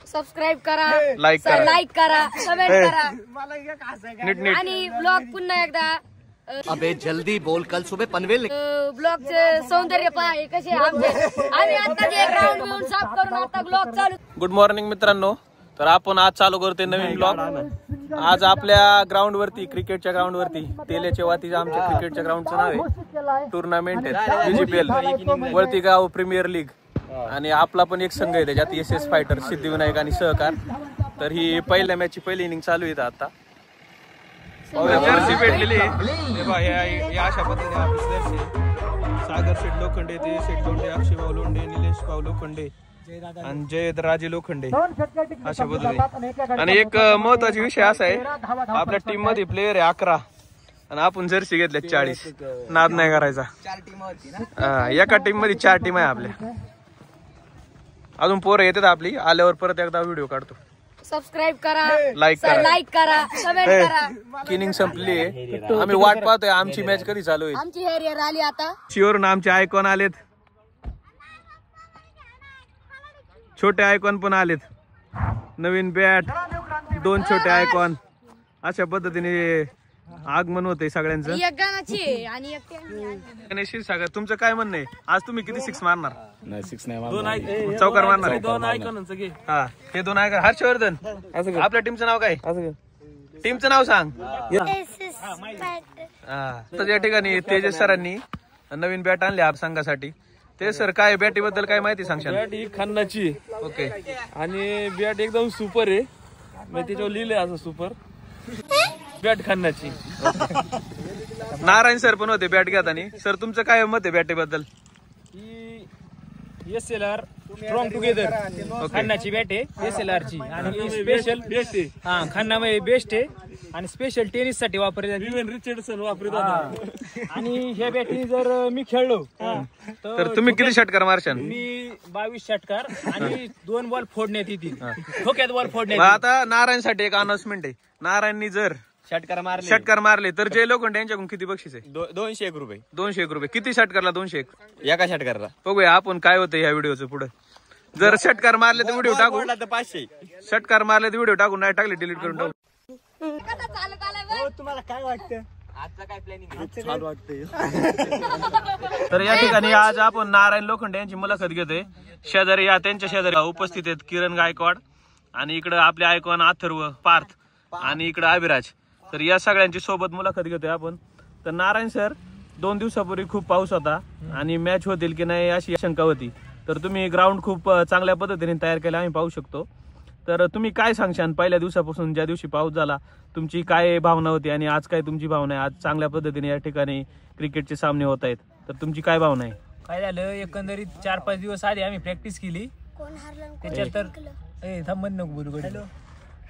Subscribe करा, like करा, comment करा आणि ब्लॉग पुन्हा एकदा अबे जल्दी बोल, कल सुबह पनवेल ब्लॉगचे सौंदर्य पहा कसे आम्ही आता जे ग्राउंड घेऊन साफ करून आता ब्लॉग चालू. गुड मॉर्निंग मित्रांनो. तर आपण आज चालू करतोय नवीन ब्लॉग. आज आपल्या ग्राउंड वरती, क्रिकेटच्या ग्राउंड वरती, तेलेच्या वातीचं आमच्या क्रिकेटच्या ग्राउंडचं नाव आहे. टुर्नामेंट आहे VGPL वरती गाव प्रीमियर लीग आणि आपला पण एक संघ आहे त्याच्यात SS फायटर सिद्धिविनायक आणि सहकार. तर ही पहिल्या मॅचची पहिली इनिंग चालू आहे आता. जर्सी भेटलेली अशा पद्धतीने आपली जर्सी. सागर शेठ लोखंडे, ते शेठ लोंढे, अक्षय भाऊ लोंढे, निलेश भाऊ लोखंडे आणि जयद राजे लोखंडे अशा पद्धतीने. आणि एक महत्वाचा विषय असा आहे, आपल्या टीम मध्ये प्लेयर आहे 11 आणि आपण जर्सी घेतल्या 40. नाद नाही करायचा. एका टीम मध्ये 4 टीम आहे आपल्या. अजून पोरं येतात आपली. आल्यावर परत एकदा व्हिडिओ काढतो. सबस्क्राईब करा, लाईक करा, कमेंट करा. किनिंग संपली आहे. आम्ही वाट पाहतोय आमची मॅच कधी चालू आहे. आमची हेरियर आली आता. शिवरून आमचे आयकॉन आलेत, छोटे आयकॉन पण आलेत. नवीन बॅट, 2 छोटे आयकॉन अशा पद्धतीने आगमन होते सगळ्यांचं. एक गाण्याची आणि एक गणेश सागर, तुमचं काय म्हणणं आहे? आज तुम्ही किती 6 मारणार? नाही 6 नाही मारणार, चौकार मारणार आहे. 2 आयकॉन. हा, हे 2 आयकॉन. हर्षवर्धन, आपल्या टीमचं नाव काय? टीमचं नाव सांग. तर या ठिकाणी तेजस सरांनी नवीन बॅट आणली आप संघासाठी. ते सर, काय बॅटी बद्दल काय माहिती सांगशाल? बॅट ही खन्नाची. ओके. आणि बॅट एकदम सुपर आहे. मी त्याच्यावर लिहिलंय असं सुपर बॅट खन्नाची. नारायण सर पण होते बॅट घेताना. सर, तुमचं काय मत आहे बॅटी बद्दल? SLR स्ट्रॉंग टुगेदर खन्नाची बॅट आहे SLR ची. आणि स्पेशल बेस्ट आहे. हा, खन्नामध्ये बेस्ट आहे आणि स्पेशल टेनिस साठी वापरली जाते. विवेन रिचर्डसन वापरतात. आणि ह्या बॅटनी जर मी खेळलो तर तुम्ही किती षटकार मारशाल? मी 22 षटकार आणि 2 बॉल फोडण्यात येतील. ठोक्यात बॉल फोडण्यात. आता नारायण साठी एक अनाउन्समेंट आहे. नारायणनी जर षटकार मारले तर जय लोखंडे यांच्याकडून किती बक्षीस आहे? 201 रुपये. 201 रुपये. किती षटकारला? 201 एका षटकारला. बघूया आपण काय होतं ह्या व्हिडिओचं पुढे. जर षटकार मारले तर व्हिडिओ टाकू, 500. षटकार मारले तर व्हिडिओ टाकू, नाही टाकले डिलीट करून टाकू. तुम्हाला काय वाटतं? आजचा काय प्लॅनिंग? छान वाटतंय. तर या ठिकाणी आज आपण नारायण लोखंडे यांची मुलाखत घेतोय. शेजारी त्यांच्या शेजारी उपस्थित आहेत किरण गायकवाड आणि इकडे आपले आयकॉन अथर्व, पार्थ आणि इकडे अभिराज. तर या सगळ्यांची सोबत मुलाखत घेतोय आपण. तर नारायण सर, 2 दिवसापूर्वी खूप पाऊस होता आणि मॅच होतील की नाही अशी शंका होती. तर तुम्ही ग्राउंड खूप चांगल्या पद्धतीने तयार केलं आम्ही पाहू शकतो. तर तुम्ही काय सांगशाल पहिल्या दिवसापासून, ज्या दिवशी पाऊस झाला, तुमची काय भावना होती आणि आज काय तुमची भावना आहे? आज चांगल्या पद्धतीने या ठिकाणी क्रिकेटचे सामने होत आहेत, तर तुमची काय भावना आहे? काय झालं, एकंदरीत 4-5 दिवस आधी आम्ही प्रॅक्टिस केली. त्याच्यात तर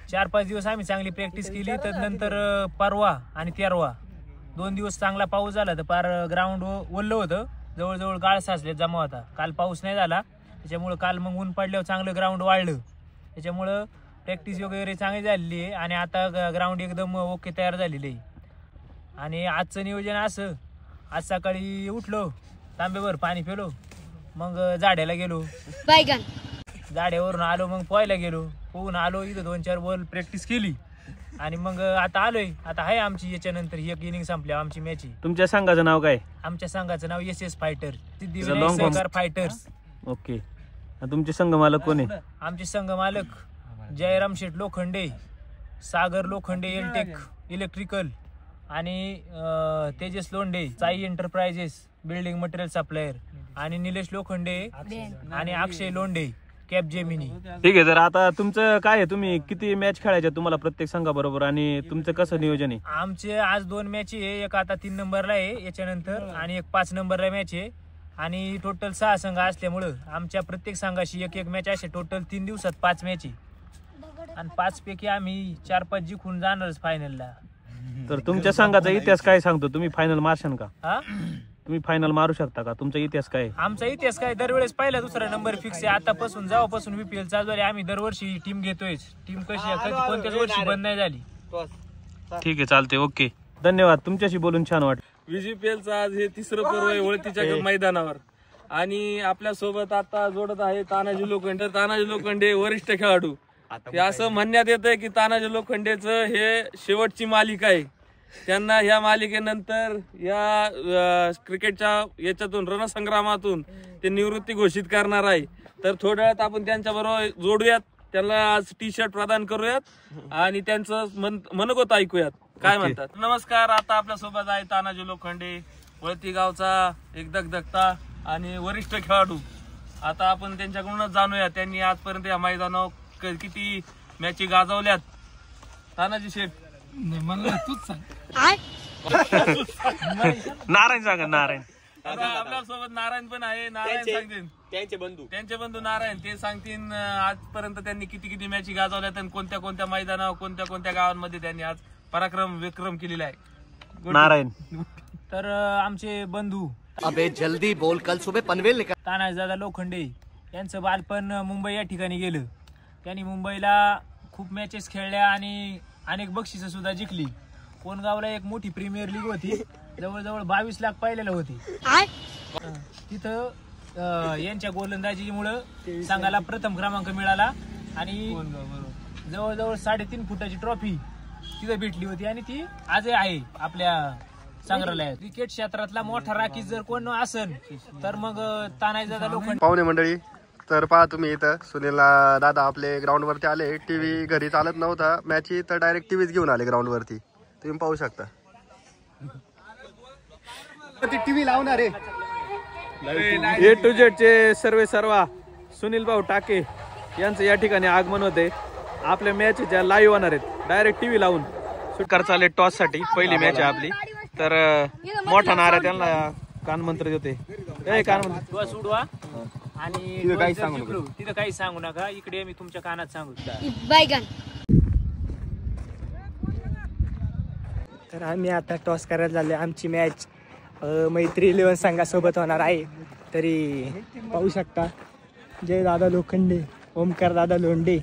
4-5 दिवस आम्ही चांगली प्रॅक्टिस केली. तर नंतर परवा आणि 13वा 2 दिवस चांगला पाऊस झाला. तर पार ग्राउंड ओल्लं होतं, जवळजवळ गाळ साचले जमा होता. काल पाऊस नाही झाला, त्याच्यामुळं काल मग ऊन पडल्यावर चांगलं ग्राउंड वाढलं. त्याच्यामुळं प्रॅक्टिस वगैरे चांगली झालेली आहे आणि आता ग्राउंड एकदम ओके तयार झालेली आहे. आणि आजचं नियोजन असं, आज सकाळी उठलो, तांब्यावर पाणी पिलो, मग झाड्याला गेलो, झाड्यावरून आलो, मग पोहायला गेलो, पोहून आलो, इथं 2-4 बॉल प्रॅक्टिस केली आणि मग आता आलोय. आता आहे आमची याच्यानंतर एक इनिंग संपल्या आमची मॅच. तुमच्या संघाचं नाव काय? आमच्या संघाचं नाव SS फायटर, सिद्धिविनायक सहकार फायटर्स. ओके. तुमचे संघ मालक कोण आहे? आमचे संघ मालक जयराम शेठ लोखंडे, सागर लोखंडे एलटेक इलेक्ट्रिकल आणि Tejas Londhe Sai enterprises building material supplier आणि निलेश लोखंडे आणि अक्षय लोंढे कॅपजेमिनी. ठीक आहे. तर आता तुमचं काय आहे, तुम्ही किती मॅच खेळायच्या तुम्हाला प्रत्येक संघाबरोबर आणि तुमचं कसं नियोजन आहे? आमचे आज 2 मॅच आहे. एक आता 3 नंबरला आहे याच्यानंतर आणि एक 5 नंबरला मॅच आहे. आणि टोटल 6 संघ असल्यामुळं आमच्या प्रत्येक संघाशी एक मॅच असे टोटल 3 दिवसात 5 मॅच आहे. आणि 5 पैकी आम्ही 4-5 जिंकून जाणारच फायनलला. तर तुमच्या संघाचा इतिहास काय सांगतो? तुम्ही फायनल मारशाल का? हा, तुम्ही फायनल मारू शकता का? तुमचा इतिहास काय? आमचा इतिहास काय, दरवेळेस पहिला 2रा नंबर फिक्स आहे. आतापासून जेव्हापासून VPL चालू आहे आम्ही दरवर्षी टीम घेतोय. टीम कशी आहे, कोणत्याच वर्षी बंद नाही झाली. ठीक आहे, चालते. ओके, धन्यवाद. तुमच्याशी बोलून छान वाटलं. VGPLचं आज हे 3रं पर्व आहे वळतीच्या मैदानावर. आणि आपल्या सोबत आता जोडत आहे तानाजी लोखंडे. तानाजी लोखंडे वरिष्ठ खेळाडू, हे असं म्हणण्यात येतंय की तानाजी लोखंडेचं हे शेवटची मालिका आहे. त्यांना ह्या मालिकेनंतर या क्रिकेटच्या याच्यातून रणसंग्रामातून ते निवृत्ती घोषित करणार आहे. तर थोड्या वेळात आपण त्यांच्या बरोबर जोडूयात, त्यांना आज टी शर्ट प्रदान करूयात आणि त्यांचं मनोगत ऐकूयात काय म्हणतात. नमस्कार, आता आपल्या सोबत आहे तानाजी लोखंडे, वळती गावचा एक दगदगता आणि वरिष्ठ खेळाडू. आता आपण त्यांच्याकडूनच जाणूया त्यांनी आजपर्यंत या मैदानावर किती मॅची गाजवल्यात. तानाजी शेठ, तूच सांग. नारायण सांगा. नारायण आपल्या सोबत नारायण पण आहे. नारायण सांगतील त्यांचे बंधू नारायण, ते सांगतील आजपर्यंत त्यांनी किती मॅची गाजवल्यात आणि कोणत्या कोणत्या मैदानावर कोणत्या गावांमध्ये त्यांनी आज पराक्रम विक्रम केलेला आहे. नारायण तर आमचे बंधू अबे जल्दी बोल, कल सुबह पनवेल निकल. तानाजीदादा लोखंडे यांचं बालपण मुंबई या ठिकाणी गेलं. त्यांनी मुंबईला खूप मॅचेस खेळल्या आणि अनेक बक्षिसं सुद्धा जिंकली. कोणगावला एक मोठी प्रीमियर लीग होती, जवळजवळ 22 लाख पाहिलेलं होती. तिथं यांच्या गोलंदाजीमुळं संघाला प्रथम क्रमांक मिळाला आणि जवळजवळ 3.5 फुटाची ट्रॉफी तिथं भेटली होती आणि ती आजही आहे आपल्या संग्रहालयात. क्रिकेट क्षेत्रातला मोठा राखीस जर कोण असेल तर मग तानाजीदादा लोखंडे. पाहुणे मंडळी, तर पहा तुम्ही इथं सुनील दादा आपले ग्राउंड वरती आले. टीव्ही घरी चालत नव्हता मॅची, तर डायरेक्ट टीव्हीच घेऊन आले ग्राउंड वरती. तुम्ही पाहू शकता. टीव्ही लावणार आहे. ए टू झेड चे सर्वा सुनील भाऊ टाके यांचं या ठिकाणी आगमन होते. आपल्या मॅच ज्या लाईव्ह होणार आहेत डायरेक्ट टीव्ही लावून. सुटकार चालले टॉस साठी, पहिली मॅच आहे आपली. तर मोठा नारा त्यांना कानमंत्र देते. कानमंत्र सोडवा आणि तिथं काही सांगू नका. इकडे मी तुमच्या कानात सांगू. तर आम्ही आता टॉस करायला झाले. आमची मॅच मैत्री 11 संघासोबत होणार आहे. तरी पाहू शकता जय दादा लोखंडे, ओमकार दादा लोंढे.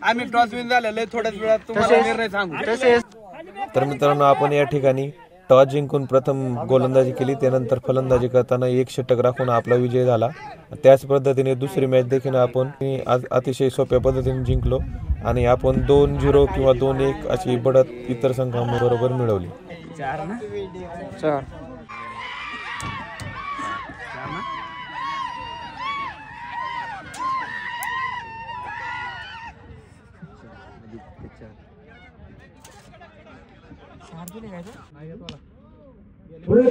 आम्ही टॉस विन झालेलं आहे. थोड्याच वेळात तुम्हाला निर्णय सांगू. तर मित्रांनो, आपण या ठिकाणी टॉस जिंकून प्रथम गोलंदाजी केली, त्यानंतर फलंदाजी करताना 1 षटक राखून आपला विजय झाला. त्याच पद्धतीने दुसरी मॅच देखील आपण अतिशय सोप्या पद्धतीने जिंकलो आणि आपण 2-0 किंवा 2-1 अशी बढत इतर संघांबरोबर मिळवली.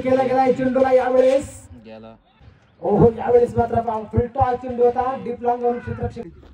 केला गेला चेंडूला यावेळेस. यावेळेस मात्र फुलटॉस चेंडू होता. Deep long क्षेत्रक्षेत्र